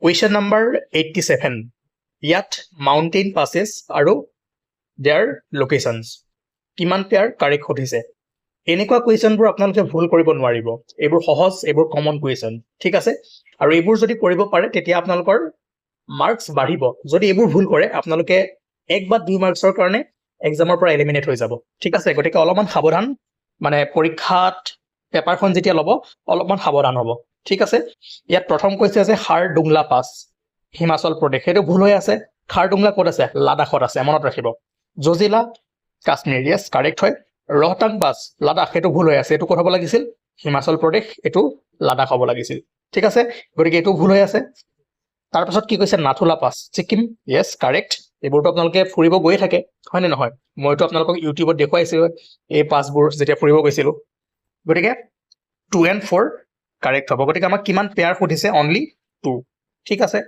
Question number 87 ইয়াত mountain passes আৰু there locations কিমান পেয়াৰ কাৰেক্ট সুধিছে এনেকুৱা কুৱেশ্যনবোৰ আপোনালোকে ভুল কৰিব নোৱাৰিব এইবোৰ সহজ এইবোৰ কমন কুৱেশ্যন ঠিক আছে আৰু এইবোৰ যদি কৰিব পাৰে তেতিয়া আপোনালোকৰ মাৰ্কছ বাঢ়িব যদি এইবোৰ ভুল কৰে আপোনালোকে 1 বা 2 মাৰ্কছৰ কাৰণে এক্সামৰ পৰা এলিমিনেট হৈ যাব ঠিক আছে গতিকে অলপমান সাৱধান মানে পৰীক্ষাত পেপাৰখন যেতিয়া ল'ব অলপমান সাৱধান হ'ব ঠিক আছে ইয়াত প্ৰথম কৈছে যে খাৰডুংলা পাছ হিমাচল প্ৰদেশ সেইটো ভুল হৈ আছে খাৰডুংলা ক'ত আছে লাডাখত আছে মনত ৰাখিব জজিলা কাশ্মীৰ ইয়েছ কাৰেক্ট হয় ৰহটাং পাছ লাডাখ সেইটো ভুল হৈ আছে এইটো ক'ত হ'ব লাগিছিল হিমাচল প্ৰদেশ এইটো লাডাখ হ'ব লাগিছিল ঠিক আছে গতিকে এইটো ভুল হৈ আছে তাৰপিছত কি কৈছে নাথুলা পাছ ছিকিম ইয়েছ কাৰেক্ট এইবোৰতো আপোনালোকে ফুৰিব গৈয়ে থাকে হয়নে নহয় মইতো আপোনালোকক ইউটিউবত দেখুৱাইছিলোঁ এই পাছবোৰ যেতিয়া ফুৰিব গৈছিলোঁ গতিকে 2 and 4 কাৰেক্ট হ'ব গতিকে আমাক কিমান পেয়াৰ সুধিছে অনলি 2 ঠিক আছে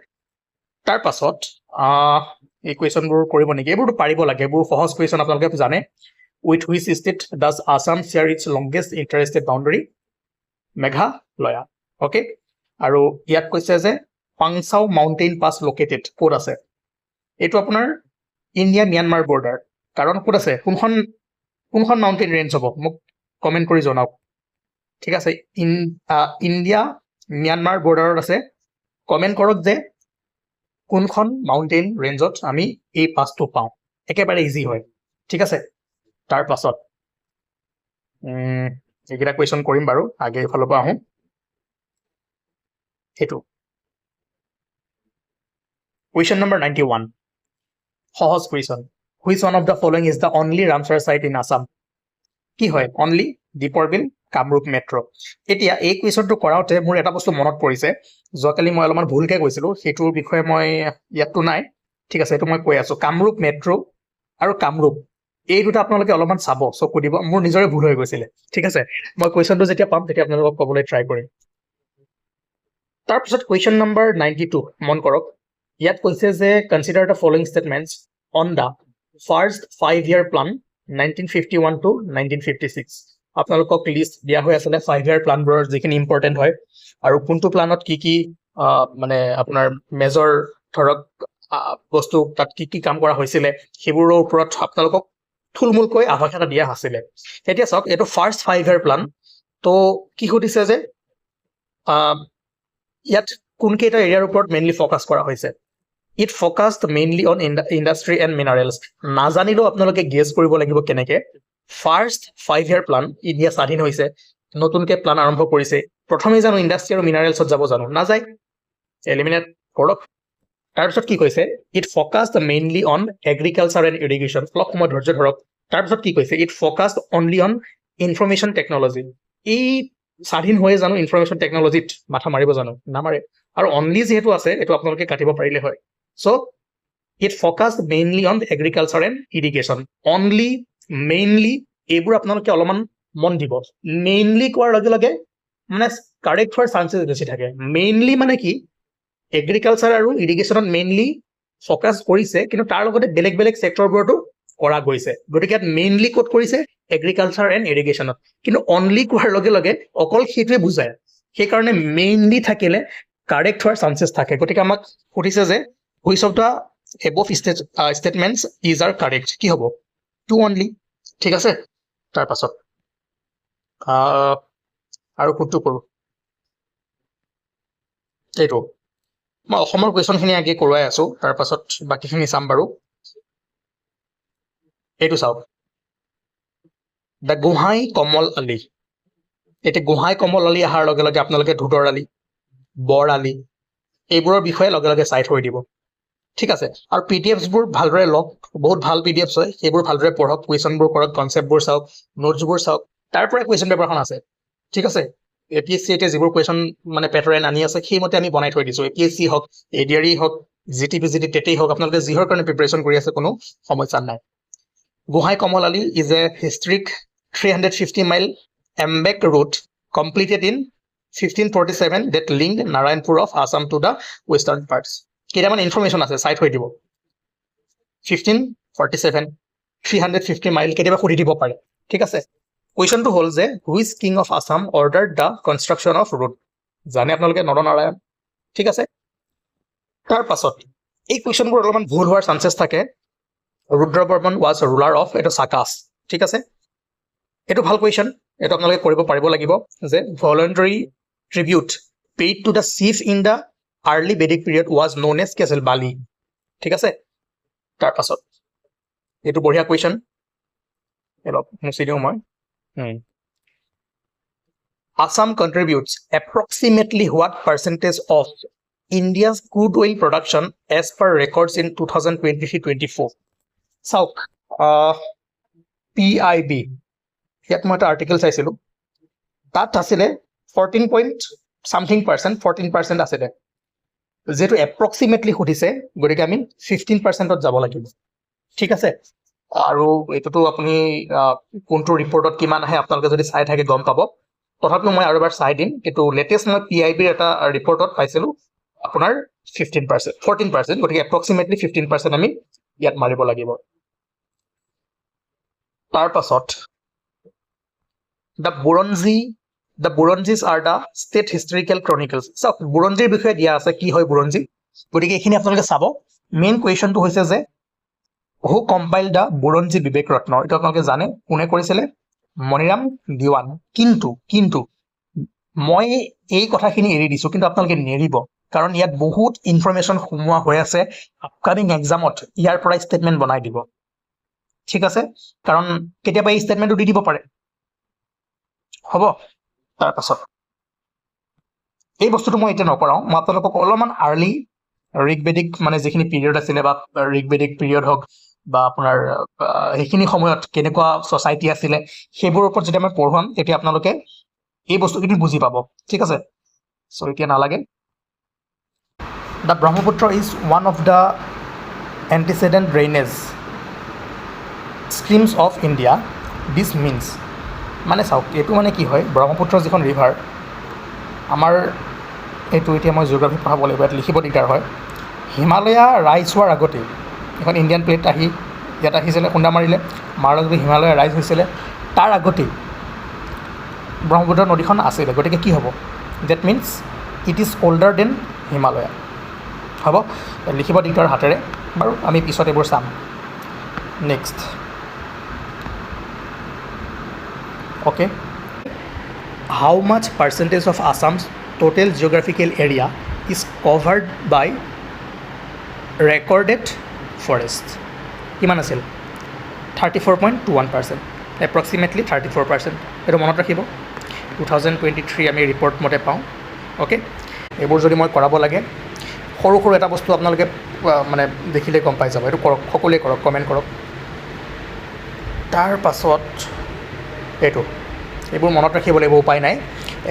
তাৰ পাছত এই কুৱেশ্যনবোৰ কৰিব নেকি এইবোৰতো পাৰিব লাগে এইবোৰ সহজ কুৱেশ্যন আপোনালোকে জানে with which state does Assam share its longest interstate boundary Meghalaya okay আৰু ইয়াত কৈছে যে পাংচাও মাউণ্টেইন পাছ লোকেটেড ক'ত আছে এইটো আপোনাৰ ইণ্ডিয়া ম্যানমাৰ বৰ্ডাৰ কাৰণ ক'ত আছে কোনখন মাউণ্টেইন ৰেঞ্জ হ'ব মোক কমেণ্ট কৰি জনাওক ঠিক আছে ইণ্ডিয়া ম্যানমাৰ বৰ্ডাৰত আছে কমেণ্ট কৰক যে কোনখন মাউণ্টেইন ৰেঞ্জত আমি এই পাছটো পাওঁ একেবাৰে ইজি হয় ঠিক আছে তাৰ পাছত এইকেইটা কুৱেশ্যন কৰিম বাৰু আগে এইফালৰ পৰা আহোঁ সেইটো কুৱেশ্যন নম্বৰ 91 সহজ question which one of the following is the only Ramsar site in Assam কি হয় অনলি দীপৰ বিল কামৰূপ মেট্ৰ' এতিয়া এই কুৱেশ্যনটো কৰাওঁতে মোৰ এটা বস্তু মনত পৰিছে যোৱাকালি মই অলপমান ভুলকৈ কৈছিলোঁ সেইটোৰ বিষয়ে মই ইয়াততো নাই ঠিক আছে এইটো মই কৈ আছোঁ কামৰূপ মেট্ৰ' আৰু কামৰূপ এই দুটা আপোনালোকে অলপমান চাব চকু দিব মোৰ নিজৰে ভুল হৈ গৈছিলে ঠিক আছে মই কুৱেশ্যনটো যেতিয়া পাম তেতিয়া আপোনালোকক ক'বলৈ ট্ৰাই কৰিম তাৰপিছত কুৱেশ্যন নম্বৰ 92 মন কৰক ইয়াত কৈছে যে consider the following statements on the first 5-year plan 1951 to 1956 আপোনালোকক লিষ্ট দিয়া হৈ আছিলে 5-year প্লানবোৰৰ যিখিনি ইম্পৰ্টেণ্ট হয় আৰু কোনটো প্লানত কি মানে আপোনাৰ মেজৰ ধৰক বস্তু তাত কি কাম কৰা হৈছিলে সেইবোৰৰ ওপৰত আপোনালোকক থুলমূলকৈ আভাস এটা দিয়া আছিলে এতিয়া চাওক এইটো ফাৰ্ষ্ট 5-year প্লান তো কি সুধিছে যে ইয়াত কোনকেইটা এৰিয়াৰ ওপৰত মেইনলি ফ'কাছ কৰা হৈছে it focused mainly on industry and minerals নাজানিলেও আপোনালোকে গেছ কৰিব লাগিব কেনেকৈ ফাৰ্ষ্ট 5-year প্লান ইণ্ডিয়া স্বাধীন হৈছে নতুনকৈ প্লান আৰম্ভ কৰিছে প্ৰথমে জানো ইণ্ডাষ্ট্ৰি আৰু মিনাৰেলছত যাব জানো নাযায় এলিমিনেট কৰক তাৰপিছত কি কৈছে it focused mainly on agriculture and irrigation অলপ সময় ধৈৰ্য ধৰক তাৰপিছত কি কৈছে it focused only on information technology এই স্বাধীন হৈয়ে জানো ইনফৰমেশ্যন টেকন'লজিত মাথা মাৰিব জানো নামাৰে আৰু অনলি যিহেতু আছে এইটো আপোনালোকে কাটিব পাৰিলে হয় so' it focused mainly on agriculture and irrigation only mainly এইবোৰ আপোনালোকে অলপমান মন দিব মেইনলি কোৱাৰ লগে লগে মানে কাৰেক্ট হোৱাৰ চান্সেছ বেছি থাকে মেইনলি মানে কি এগ্ৰিকালচাৰ আৰু ইৰিগেশ্যনত মেইনলি ফ'কাছ কৰিছে কিন্তু তাৰ লগতে বেলেগ বেলেগ ছেক্টৰবোৰতো কৰা গৈছে গতিকে ইয়াত মেইনলি ক'ত কৰিছে এগ্ৰিকালচাৰ এণ্ড ইৰিগেশ্যনত কিন্তু অনলি কোৱাৰ লগে লগে অকল সেইটোৱে বুজায় সেইকাৰণে মেইনলি থাকিলে কাৰেক্ট হোৱাৰ চান্সেছ থাকে গতিকে আমাক সুধিছে যে which of the above statements is are correct কি হ'ব 2 অনলি ঠিক আছে তাৰ পাছত আৰু কোনটো কৰোঁ এইটো মই অসমৰ কুৱেশ্যনখিনি আগে কৰোৱাই আছোঁ তাৰ পাছত বাকীখিনি চাম বাৰু এইটো চাওক দ্য গোহাঁই কমল আলি এতিয়া গোহাঁই কমল আলি অহাৰ লগে লগে আপোনালোকে ধুদৰ আলি বৰ আলি এইবোৰৰ বিষয়ে লগে লগে চাই থৈ দিব ঠিক আছে আৰু PDFছবোৰ ভালদৰে লওক বহুত ভাল PDFছ হয় সেইবোৰ ভালদৰে পঢ়ক কুৱেশ্যনবোৰ কৰক কনচেপ্টবোৰ চাওক নোটছবোৰ চাওক তাৰ পৰাই কুৱেশ্যন পেপাৰখন আছে ঠিক আছে APSC এতিয়া যিবোৰ কুৱেশ্যন মানে পেটাৰ্ণ আনি আছে সেইমতে আমি বনাই থৈ দিছোঁ APSC হওক ADRE হওক GTPGT টেটেই হওক আপোনালোকে যিহৰ কাৰণে প্ৰিপেৰেশ্যন কৰি আছে কোনো সমস্যা নাই Gohain Kamal Ali is a historic 350 mile embanked route completed in 1547 that linked Narayanpur of Assam to the western parts কেইটামান ইনফৰমেশ্যন আছে চাই থৈ দিব 1547 350 মাইল কেতিয়াবা সুধি দিব পাৰে ঠিক আছে কুৱেশ্যনটো হ'ল যে which king of Assam order the construction of road জানে আপোনালোকে নৰনাৰায়ণ ঠিক আছে তাৰ পাছত এই কুৱেশ্যনবোৰ অলপমান ভুল হোৱাৰ চান্সেছ থাকে ৰুদ্ৰ বৰ্মন ৱাজ ৰুলাৰ অফ এইটো চাকাছ ঠিক আছে এইটো ভাল কুৱেশ্যন এইটো আপোনালোকে কৰিব পাৰিব লাগিব যে voluntary tribute paid to the chief in the early Vedic period was known as কি আছিল বালি ঠিক আছে তাৰ পাছত এইটো বঢ়িয়া কুৱেশ্যন অলপ মুচি দিওঁ মই Assam contributes approximately what percentage of India's crude oil production as per records in 2023-24? চাওক PIB ইয়াত মই এটা আৰ্টিকেল চাইছিলোঁ তাত আছিলে 14% আছিলে যেহেতু এপ্ৰক্সিমেটলি সুধিছে গতিকে আমি 15%ত যাব লাগিব ঠিক আছে আৰু এইটোতো আপুনি কোনটো ৰিপৰ্টত কিমান আহে আপোনালোকে যদি চাই থাকে গম পাব তথাপিও মই আৰু এবাৰ চাই দিম কিন্তু লেটেষ্ট মই PIBৰ এটা ৰিপৰ্টত পাইছিলোঁ আপোনাৰ 14% গতিকে এপ্ৰক্সিমেটলি 15% আমি ইয়াত মাৰিব লাগিব তাৰ পাছত The Buronjis are the state historical chronicles. চাওক বুৰঞ্জীৰ বিষয়ে দিয়া আছে কি হয় বুৰঞ্জী গতিকে এইখিনি আপোনালোকে চাব মেইন কুৱেশ্যনটো হৈছে যে হু কম্পাইল দ্য বুৰঞ্জী বিবেক ৰত্ন এইটো আপোনালোকে জানে কোনে কৰিছিলে মণিৰাম দিৱান কিন্তু মই এই কথাখিনি এৰি দিছোঁ কিন্তু আপোনালোকে নেৰিব কাৰণ ইয়াত বহুত ইনফৰমেশ্যন সোমোৱা হৈ আছে আপকামিং এক্সামত ইয়াৰ পৰা ষ্টেটমেণ্ট বনাই দিব ঠিক আছে কাৰণ কেতিয়াবা এই ষ্টেটমেণ্টটো দি দিব পাৰে হ'ব তাৰ পাছত এই বস্তুটো মই এতিয়া নকৰাওঁ মই আপোনালোকক অলপমান আৰ্লি ঋগবেদিক মানে যিখিনি পিৰিয়ড আছিলে বা ঋগবেদিক পিৰিয়ড হওক বা আপোনাৰ সেইখিনি সময়ত কেনেকুৱা ছ'চাইটি আছিলে সেইবোৰৰ ওপৰত যেতিয়া মই পঢ়ুৱাম তেতিয়া আপোনালোকে এই বস্তুখিনি বুজি পাব ঠিক আছে চ' এতিয়া নালাগে the Brahmaputra is one of the antecedent drainage streams of India this means মানে চাওক এইটো মানে কি হয় ব্ৰহ্মপুত্ৰ যিখন ৰিভাৰ আমাৰ এইটো এতিয়া মই জিঅ'গ্ৰাফী পঢ়াব লাগিব ইয়াত লিখিব দিগদাৰ হয় হিমালয়া ৰাইজ হোৱাৰ আগতে এখন ইণ্ডিয়ান প্লেট আহি ইয়াত আহিছিলে খুন্দা মাৰিলে মাৰাৰ যদি হিমালয়া ৰাইজ হৈছিলে তাৰ আগতেই ব্ৰহ্মপুত্ৰ নদীখন আছিলে গতিকে কি হ'ব that means it is older than Himalaya হ'ব লিখিব দিগদাৰ হাতেৰে বাৰু আমি পিছত এইবোৰ চাম next okay how much percentage of Assam's total geographical area is covered by recorded forest কিমান আছিল 34.21% approximately 34% এইটো মনত ৰাখিব 2023 আমি ৰিপৰ্ট মতে পাওঁ অ'কে এইবোৰ যদি মই কৰাব লাগে সৰু সৰু এটা বস্তু আপোনালোকে মানে দেখিলে গম পাই যাব এইটো কৰক সকলোৱে কৰক কমেণ্ট কৰক তাৰ পাছত এইটো এইবোৰ মনত ৰাখিব লাগিব উপায় নাই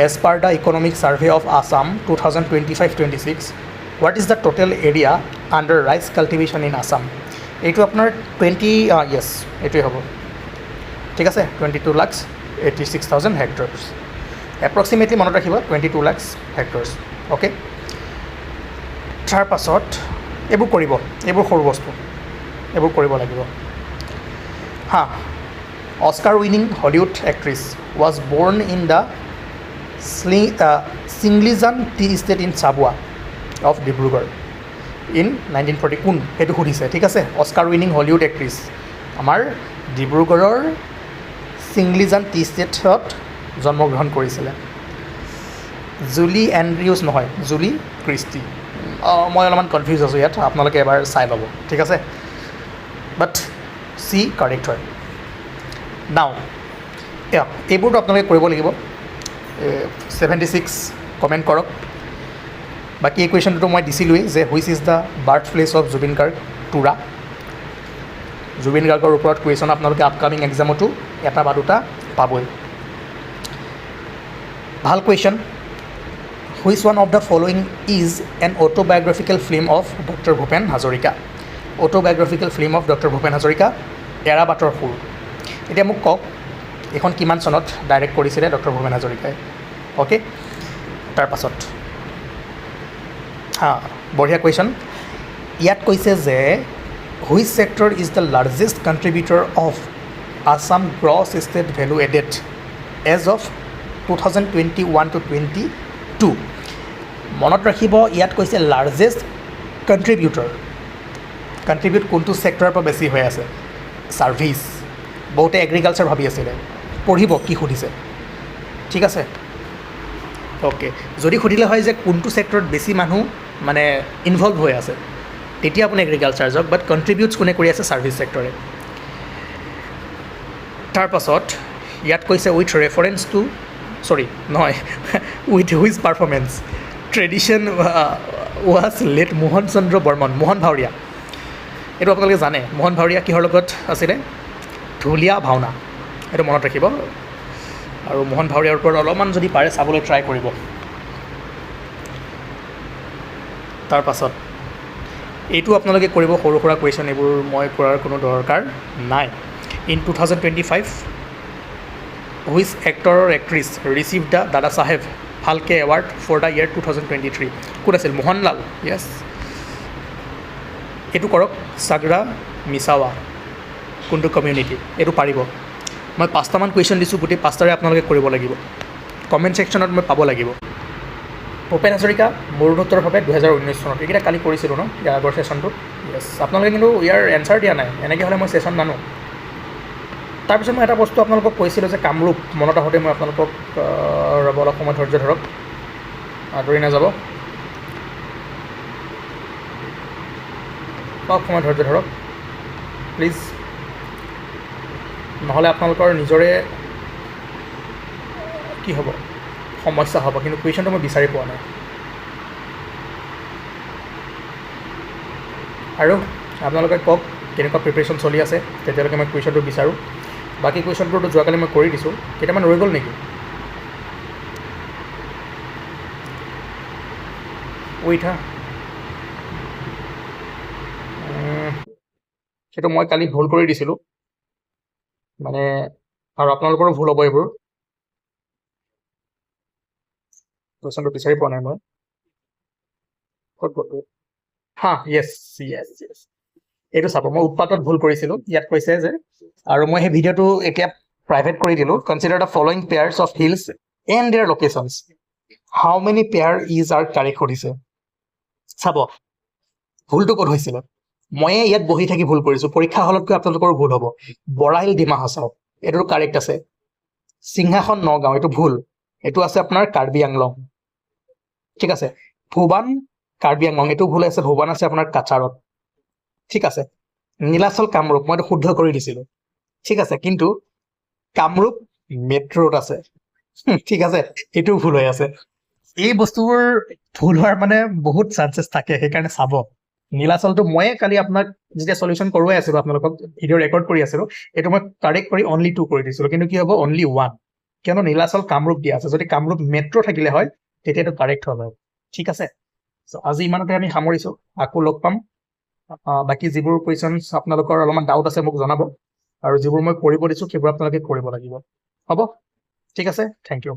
as per the economic survey of Assam 2025-26 what is the total area under rice cultivation in Assam এইটো আপোনাৰ 20 য়েছ এইটোৱে হ'ব ঠিক আছে 22,86,000 হেক্টৰছ এপ্ৰক্সিমেটলি মনত ৰাখিব 22 লাখ হেক্টৰছ অ'কে তাৰ পাছত এইবোৰ কৰিব এইবোৰ সৰু বস্তু এইবোৰ কৰিব লাগিব হা Oscar winning Hollywood actress was born in the Singlejan Tea Estate in Sabua of Dibrugarh in 1940 কোন সেইটো সুধিছে ঠিক আছে অস্কাৰ উইনিং হলিউড এক্ট্ৰেছ আমাৰ ডিব্ৰুগড়ৰ চিংলিজান টি ষ্টেটত জন্মগ্ৰহণ কৰিছিলে জুলি এণ্ড্ৰিউছ নহয় জুলি ক্ৰিষ্টি মই অলপমান কনফিউজ আছোঁ ইয়াত আপোনালোকে এবাৰ চাই ল'ব ঠিক আছে বাট চি কাৰেক্ট হয় নাও এইবোৰতো আপোনালোকে কৰিব লাগিব 76 কমেণ্ট কৰক বাকী এই কুৱেশ্যনটো মই দিছিলোঁৱেই যে which is the birth place of Zubeen Garg Tura Zubeen গাৰ্গৰ ওপৰত কুৱেশ্যন আপোনালোকে আপকামিং এক্সামতো এটা বা দুটা পাবই ভাল question which one of the following is an autobiographical film of doctor Bhupen Hazarika autobiographical film of doctor Bhupen Hazarika Erabatar Sur এতিয়া মোক কওক এইখন কিমান চনত ডাইৰেক্ট কৰিছিলে ডক্টৰ ভূপেন হাজৰিকাই অ'কে তাৰপাছত বঢ়িয়া কুৱেশ্যন ইয়াত কৈছে যে which sector is the largest contributor of Assam gross state value added as of 2021-22 মনত ৰাখিব ইয়াত কৈছে লাৰ্জেষ্ট কণ্ট্ৰিবিউট কোনটো ছেক্টৰৰ পৰা বেছি হৈ আছে? ছাৰ্ভিচ। বহুতে এগ্ৰিকালচাৰ ভাবি আছিলে, পঢ়িব কি সুধিছে, ঠিক আছে। অ'কে, যদি সুধিলে হয় যে কোনটো ছেক্টৰত বেছি মানুহ মানে ইনভলভ হৈ আছে, তেতিয়া আপুনি এগ্ৰিকালচাৰ যাওক, বাট কণ্ট্ৰিবিউটছ কোনে কৰি আছে? ছাৰ্ভিচ ছেক্টৰে। তাৰপাছত ইয়াত কৈছে উইথ ৰেফাৰেঞ্চ টু নহয় with whose performance tradition was late Mohan Chandra Barman. Mohan Bhaoriya, এইটো আপোনালোকে জানে। মোহন ভাৱৰীয়া কিহৰ লগত আছিলে? ঢুলীয়া ভাওনা, এইটো মনত ৰাখিব। আৰু মোহন ভাৱৰীয়াৰ ওপৰত অলপমান যদি পাৰে চাবলৈ ট্ৰাই কৰিব। তাৰপাছত এইটো আপোনালোকে কৰিব, সৰু সুৰা কুৱেশ্যন, এইবোৰ মই কৰাৰ কোনো দৰকাৰ নাই। In 2025 which actor or actress receive the Dadasaheb Phalke award for the year 2023? কোন আছিল? মোহনলাল। য়েছ, এইটো কৰক। চাগৰা মিছাৱা কোনটো কমিউনিটি? এইটো পাৰিব। মই 5টামান কুৱেশ্যন দিছোঁ, গোটেই 5টাৰে আপোনালোকে কৰিব লাগিব। কমেণ্ট ছেকশ্যনত মই পাব লাগিব। ভূপেন হাজৰিকা মৰণোত্তৰভাৱে 2019 চনত, এইকেইটা কালি কৰিছিলোঁ ন ইয়াৰ আগৰ ছেশ্যনটোত। য়েছ, আপোনালোকে কিন্তু ইয়াৰ এনচাৰ দিয়া নাই, এনেকৈ হ'লে মই ছেশ্যন নানো। তাৰপিছত মই এটা বস্তু আপোনালোকক কৈছিলোঁ যে কামৰূপ, মনত আহোঁতে মই আপোনালোকক ৰ'ব, অলপ সময় ধৈৰ্য ধৰক, আঁতৰি নাযাব, অলপ সময় ধৈৰ্য ধৰক প্লিজ, নহ'লে আপোনালোকৰ নিজৰে কি হ'ব, সমস্যা হ'ব। কিন্তু কুৱেশ্যনটো মই বিচাৰি পোৱা নাই। আৰু আপোনালোকে কওক কেনেকুৱা প্ৰিপেৰেশ্যন চলি আছে, তেতিয়ালৈকে মই কুৱেশ্যনটো বিচাৰোঁ। বাকী কুৱেশ্যনবোৰতো যোৱাকালি মই কৰি দিছোঁ, কেইটামান ৰৈ গ'ল নেকি? ৱেইট হা, সেইটো মই কালি ভুল কৰি দিছিলোঁ মানে, আৰু আপোনালোকৰো ভুল হ'ব এইবোৰ। কুৱেশ্যনটো বিচাৰি পোৱা নাই মই, ক'ত গ'ল? হা, য়েছ, এইটো চাব, মই উৎপাতত ভুল কৰিছিলোঁ। ইয়াত কৈছে যে, আৰু মই সেই ভিডিঅ'টো এতিয়া প্ৰাইভেট কৰি দিলোঁ। Consider the following pairs of hills and their locations, how many pair is are correct সুধিছে। চাব ভুলটো ক'ত হৈছিলে, ময়ে ইয়াত বহি থাকি ভুল কৰিছোঁ, পৰীক্ষা হলতকৈ আপোনালোকৰো ভুল হ'ব। বৰাইল ডিমা হাছাও, এইটো কাৰেক্ট আছে। সিংহাসন নগাঁও, এইটো ভুল, এইটো আছে আপোনাৰ কাৰ্বি আংলং, ঠিক আছে। ভূৱান কাৰ্বি আংলং, এইটো ভুল আছে, ভূৱান আছে আপোনাৰ কাছাৰত, ঠিক আছে। নীলাচল কামৰূপ, মই এইটো শুদ্ধ কৰি দিছিলোঁ, ঠিক আছে। কিন্তু কামৰূপ মেট্ৰ'ত আছে, ঠিক আছে, এইটোও ভুল হৈ আছে। এই বস্তুবোৰ ভুল হোৱাৰ মানে বহুত চান্সেছ থাকে, সেইকাৰণে চাব। নীলাচলটো ময়ে কালি আপোনাক যেতিয়া চলিউশ্যন কৰোৱাই আছিলোঁ, আপোনালোকক ভিডিঅ' ৰেকৰ্ড কৰি আছিলোঁ, এইটো মই কাৰেক্ট কৰি অনলি 2 কৰি দিছিলোঁ। কিন্তু কি হ'ব, অনলি 1, কিয়নো নীলাচল কামৰূপ দিয়া আছে। যদি কামৰূপ মেট্ৰ' থাকিলে হয় তেতিয়াতো কাৰেক্ট হ'ল হয়, ঠিক আছে। চ' আজি ইমানতে আমি সামৰিছোঁ, আকৌ লগ পাম। বাকী যিবোৰ কুৱেশ্যনছ আপোনালোকৰ অলপমান ডাউট আছে মোক জনাব, আৰু যিবোৰ মই কৰিব দিছোঁ সেইবোৰ আপোনালোকে কৰিব লাগিব, হ'ব, ঠিক আছে। Thank U.